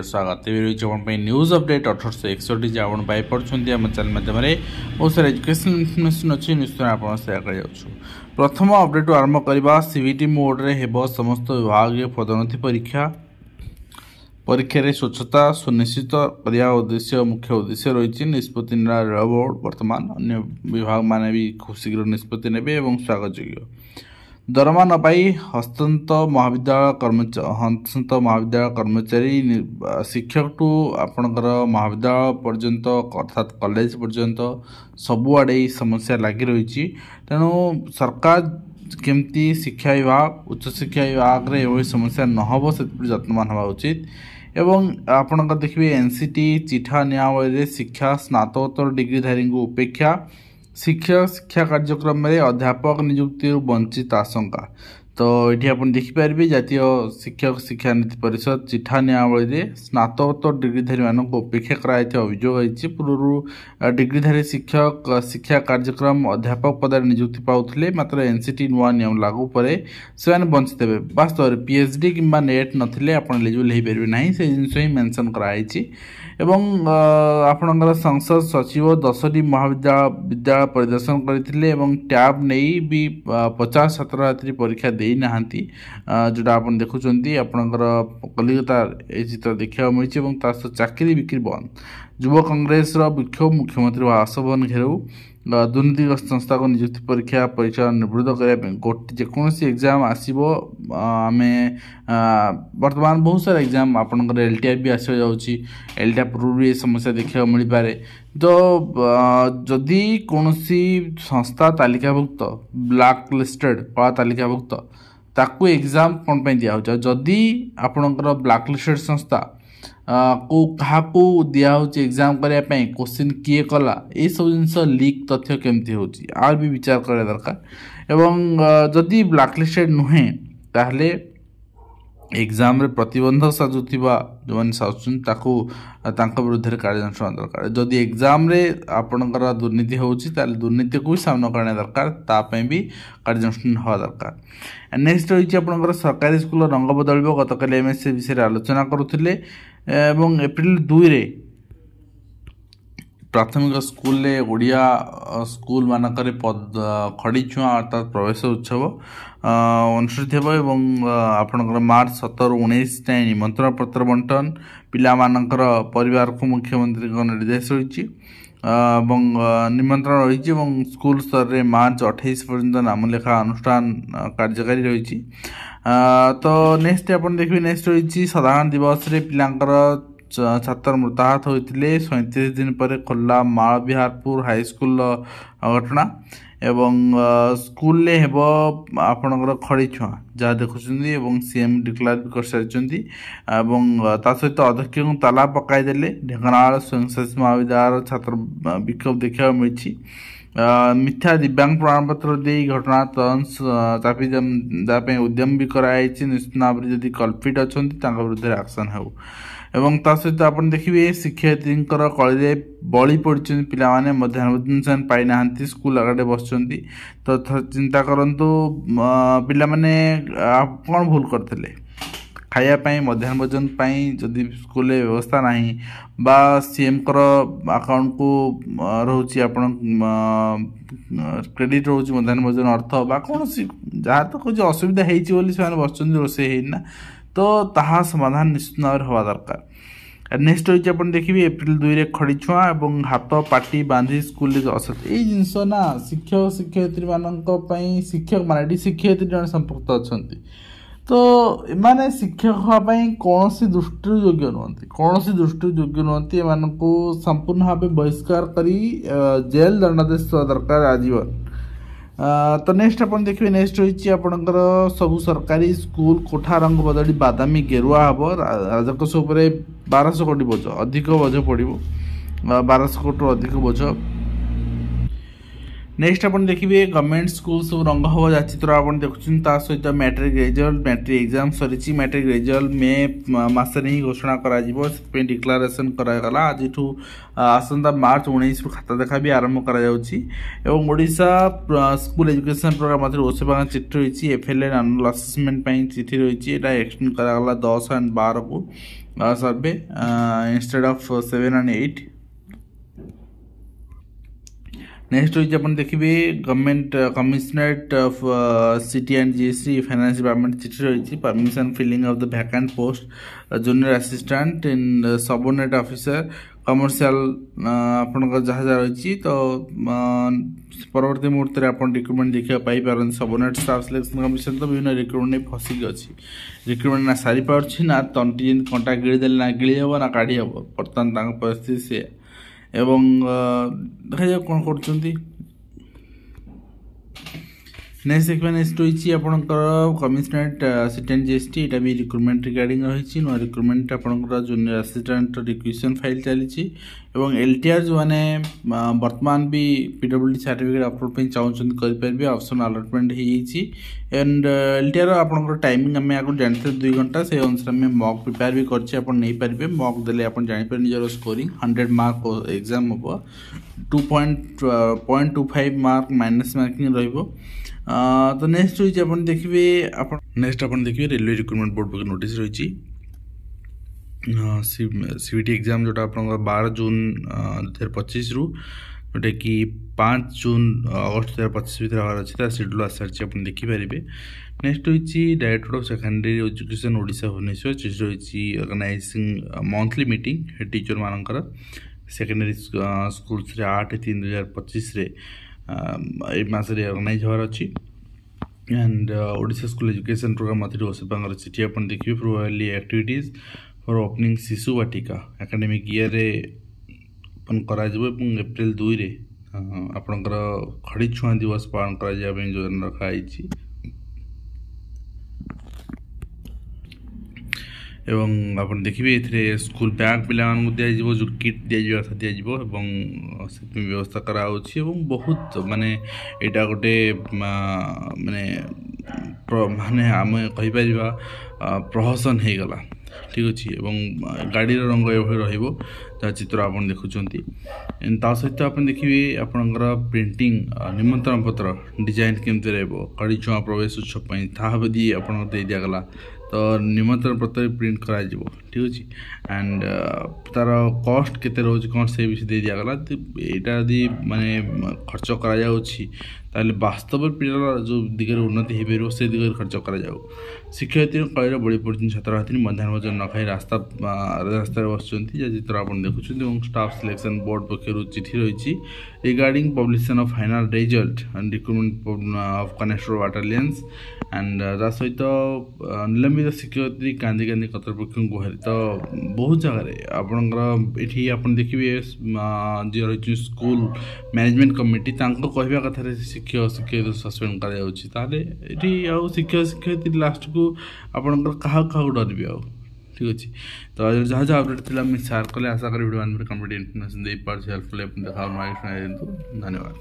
स्वागत news update 1861 जो आप पाइपी आम चैनल माध्यम बहुत सारा एजुकेशन इनफर्मेशन अच्छी निश्चय आप सेयार कर प्रथम अपडेट आरंभ करवा सीबीटी मोड्रे हेब समस्त विभाग पदोन्नति परीक्षा स्वच्छता सुनिश्चित करने उद्देश्य मुख्य उद्देश्य रही निष्पत्ति रेल बोर्ड बर्तमान अन्य विभाग माने भी खूब शीघ्र निष्पत्ति ने स्वागत योग्य दरमा न पाई हस्तंत महाविद्यालय कर्मचारी शिक्षक टू आपणकर महाविद्यालय पर्यंत अर्थात कॉलेज पर्यंत सबुआड़े समस्या लगी रही तेणु सरकार केमती शिक्षा विभाग उच्च शिक्षा विभाग रे एवं समस्या नहब से जत्नवान हवा उचित एवं आपणकर देखिए एनसीटी चिठा नियमावली शिक्षा स्नातकोत्तर डिग्रीधारी उपेक्षा शिक्षा कार्यक्रम में अध्यापक नियुक्ति वंचित आशंका तो ये आप देखिपारे जातीय शिक्षक शिक्षा नीति परिषद चिठा नियमावली स्नातकोत्तर डिग्रीधारी मानक उपेक्षा कराई अभियोग होती पूर्व डिग्रीधारी शिक्षक शिक्षा कार्यक्रम अध्यापक पद नियुक्ति पाउथिले मात्र एनसीटी नुआ नियम लागू पर से वंचित हे वास्तव में पीएचडी किंबा नेट नथिले आपण एलिजिबल हो पारे ना से जिनस ही मेंशन कराई एवं आपणकर संसद सचिव 10टी विद्यालय परिदर्शन करते टैब नहीं भी 50 छात्र छात्री परीक्षा दे ना जोटा आप देखुं आपणकर कलिकता ये चित्र देखा मिली चाकरी बिक्री बंद युव कांग्रेस विक्षोभ मुख्यमंत्री बासभवन घेराव दुर्नीतिग्रस्त संस्था को नियुक्ति परीक्षा परीक्षा निवृत्त करने जेकोसी एग्जाम आसो आम बर्तमान बहुत सारा एग्जाम आपंकर एलटीआर भी आस एलटीआर पूर्व भी समस्या देखा मिल पारे तो जदि कौन संस्था तालिकाभुक्त ब्लैक लिस्टेड कला तालिकाभुक्त ताकू एग्जाम कौन दिया जदि आपणकर ब्लैक लिस्टेड संस्था को क्या दिया एग्जाम करने क्वेश्चन किए कला ये सब जिनस लीक तथ्य केमती होची आर भी विचार करा दरकार एवं जदि ब्लैकलिस्टेड नुहे ताहले एग्जाम रे प्रतिबंधक साजुवा जो मैंने साजुन विरुद्ध कार्यानुष्ठान दरकार जदि एग्जाम रे आपणकर दुर्नीति होची ताले दुर्नीति को सामना करने दरकार तापे भी कार्यानुष्ठान हवा दरकार नेक्स्ट रही आपणकर सरकारी स्कूल रंग बदल गतकाली एमएससी विषय आलोचना करुथिले एवं एप्रिल 2 रे प्राथमिक स्कूल ले ओडिया स्कूल मानक खड़ी छुआ अर्थात प्रवेश उत्सव अनुष्ठित हो आपणकर मार्च 17-19 जाए निमंत्रण पत्र बंटन पिला मानकर परिवार को मुख्यमंत्री निर्देश रही निमंत्रण रही स्कूल स्तर में मार्च 28 पर्यंत नामलेखा अनुष्ठान कार्यकारी रही तो नेक्स्ट आप देखिए नेक्स्ट रही साधारण दिवस रे पिलांकर छात्र मृताहत होते 37 दिन पर खोला माल विहारपुर हाईस्कूल घटना एवं स्कूल ले हेब आपणकर खड़ी छुआ जहाँ देखुं सीएम डिक्लेयर भी कर सारी सहित अध्यक्ष को ताला पकईदे ढेंकानाल स्वयंशासी महाविद्यालय छात्र विक्षोभ देखा मिली मिथ्या दिव्यांग प्रमाणपत्र दे घटना तदंत चापी उद्यम भी कराई निश्चित भाव में जदि कल्पिट अच्छा विरुद्ध एक्शन हो एवं ता सहित आप देखिए शिक्षयित्री कली बड़ी पड़ी पाने मध्याह्न भोजन से पाई ना स्कूल आगे बस तो चिंता करूँ पिला माने कौन भूल करते खायापाई मध्याह्न भोजन जदि स्कूल व्यवस्था नहीं बा सीएम अकाउंट को रोचे आपण क्रेडिट रोच मध्याह्न भोजन अर्थ बा कौन जहाँ तो कुछ असुविधा होती बस रोसे ना तो ताहा समाधान निश्चित भाव में हवा दरकार नेक्स्ट रही आप देखिए एप्रिल 2 रे खड़ी छुआ और हाथ पाटी बांधी स्कूल असत ये जिनस ना शिक्षक शिक्षयित्री मान शिक्षक मान शिक्षयित्री जन संपृक्त अच्छा तो एमाने शिक्षक हाँपाई कौन दृष्टि योग्य नुहति कौन दृष्टि योग्य नुहति एम संपूर्ण भाव बहिष्कार करी जेल दंडादेश दरकार आजीवन तो नेक्स्ट आप देखिए नेक्स्ट रही आपणकर सब सरकारी स्कूल कोठा रंग बदली बादामी गेरुआ हम राजकोष 1200 कोटी बोझ अधिक बोझ पड़ो 1200 कोटी अधिक बोझ नेक्स्ट आप देखिए गवर्नमेंट स्कूल सब रंग हवा जाचित्र आप देखुं सहित मैट्रिक रिजल्ट मैट्रिक एग्जाम सरी मैट्रिक रिजल्ट मे मसरे ही घोषणा कर डिक्लारेसन करागला आज आसंता मार्च 19 खाता देखा भी आरंभ करोशा स्कूल एजुकेशन प्रोग्राम ओसेबा चिठी रही एफएलएन एनुअल असेसमेंट चिठी रही है एक्सटेंड करागला 10 और 12 को सर्वे इंस्टेड ऑफ 7 और 8। नेक्स्ट रही आप देखिए government commissionerate of city and GST finance department चिठी रही permission filling of the vacant post junior assistant in subordinate officer commercial आपन जहाँ जहाँ रही तो परवर्ती मुहूर्त में आप रिक्रुटमेंट देखा Piper subordinate staff selection commission तो विभिन्न रिक्रुटमेंट फसिक अच्छी रिक्रुटमेंट ना सारी पार्टी ना तंटी जमी कंटा गिड़देले ना गिड़ी हम ना काढ़ी हम बर्तमान परिस्थिति से एवं देखा जाए कौन कर नेक्स्ट देखा नेक्स्ट रही आपंकर कमिशनरेट सिटी एंड जीएसटी यहाँ भी रिक्रुटमेंट रिगार्डिंग रही नुआ रिक्रुटमेंट आपंकर जूनियर असिस्टेंट रिक्वेशन फाइल चली एलटीआर जो मैंने वर्तमान भी पीडब्ल्यूडी सर्टिफिकेट अपलोड चाहते करेंगे ऑप्शन अलॉटमेंट एंड एलटीआर आपंकर टाइमिंग आम आगे जानते 2 घंटा से अनुसार आम मॉक प्रिपेयर भी करेंगे मॉक देले आप जापर निजर स्कोरिंग 100 मार्क एग्जाम हम 2.25 मार्क माइनस मार्किंग रही तो नेक्स्ट रही आप देखिए नेक्स्ट आप देखिए रेलवे रिक्रुटमेंट बोर्ड पक्ष नोटिस रही सीबीटी एग्जाम जोटा आप 12 जून 2025 रु जोटा कि 5 जून अगस्त 2025 भर हमार अच्छी शेड्यूल आसार आप देखिपारे। नेक्स्ट रही director of secondary education Odisha Bhubaneswar चिठी रही ऑर्गेनाइजिंग मंथली मीटिंग टीचर मानकर सेकेंडरी स्कूल्स 8/3/2025 मसरे ऑर्गेनाइज होवार अच्छी and Odisha school education programme ओसेबा चिठी आप देखिए providing activities for opening Shishu Vatika academic year करा एप्रिल 2 रे आपणकर खड़ी छुआ दिवस पालन करा योजना रखाई एवं आप देखिए ये स्कूल बैग पिला दिज्व जो किट दिज्व से व्यवस्था कराऊँच बहुत माने यहाँ गोटे माने माने आम कहीपर प्रहसन हो गला ठीक अच्छे गाड़ी रंग ये चित्र आप देखुं सहित आप देखिए आपंकर प्रिंटिंग निमंत्रण पत्र डिजाइन केमती रही छुआ प्रवेश उत्सव ताहा भी आप दे दिगला तो निमंत्रण पत्र प्रिंट करा ठीक अच्छे एंड तार कॉस्ट केते रोज कौन से विषय दे दिगला यहाँ यदि माने खर्च करा वास्तव पिला जो दिगरे उन्नति हो पार से दिगरे खर्च करा शिक्षयित्री कल बड़ी पड़ती छात्र छात्री मध्याह्न भोजन न खाई रास्ता बस चित्र आप देखुं स्टाफ सिलेक्शन बोर्ड पक्षर चिठी रही regarding publication of final result and recruitment of constable battalions and सहित निलंबित शिक्षयित्री कांदी कांदी कर्तृपक्ष गुहारी तो बहुत जगह आपंकर आप देखिए जी रही स्कूल मैनेजमेंट कमिटी कहवा कथार शिक्षक शिक्षयित्री सस्पेंड कर शिक्षक शिक्षयित्री लास्ट को आपंकर क्या डरबे आ ठीक अच्छे तो जहाँ जहाँ अपडेट थी मुझे शेयर कले आशा करी वीडियो में कंप्लीट इन्फॉर्मेशन दे पार्छ हेल्पफुल देखा धन्यवाद।